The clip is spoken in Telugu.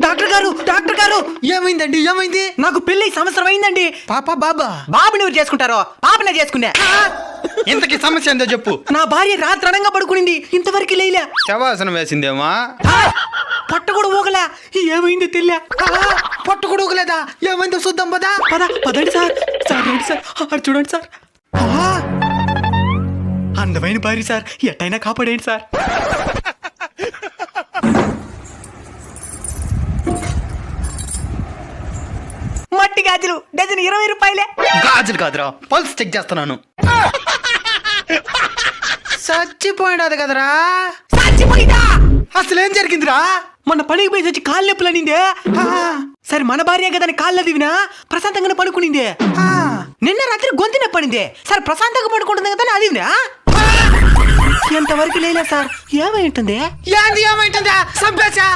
డాక్టర్ గారు ఏమైందండి? ఏమైంది? నాకు పెళ్లి సంవత్సరం అయిందండి. పాప బాబా? బాబుని ఎవరు చేసుకుంటారో పాపనే చేసుకున్నా. ఇంతకీ సమస్య ఏందో చెప్పు. నా భార్య రాత్రణంగా పడుకునింది, ఇంతవరకు లేలే. శవాసనం వేసిందేమా? పొట్ట కూడా ఊగలే. ఏమైంది తెల్లా? పొట్ట కూడా ఊగలేదా? ఏమైందో చూద్దాం పదా. పదండి సార్. రండి సార్, అటు చూడండి సార్. అందమైన భార్య సార్, ఎట్టయినా కాపాడేయండి సార్. మట్టి గాజులు డజన్ 20 రూపాయలే. గాజులు కాదురా, పల్స్ చెక్ చేస్తున్నాను. చచ్చిపోయినది కదరా. చచ్చిపోయిందా? అసలు ఏం జరిగిందిరా? మొన్న పనికి పోయి వచ్చి కాళ్ళు నొప్పులు అనిందే. సరే మన భార్య కదా కాళ్ళ దివినా ప్రశాంతంగానే పడుకునిందే. నిన్న రాత్రి గొంతు నొప్పి పడిందే. సరే ప్రశాంతంగా పడుకుంటుంది కదా అదివినా. ఎంతవరకు లేలే సార్. ఏమై ఉంటుంది? ఏంది ఏమైంటుందా? సంపేశా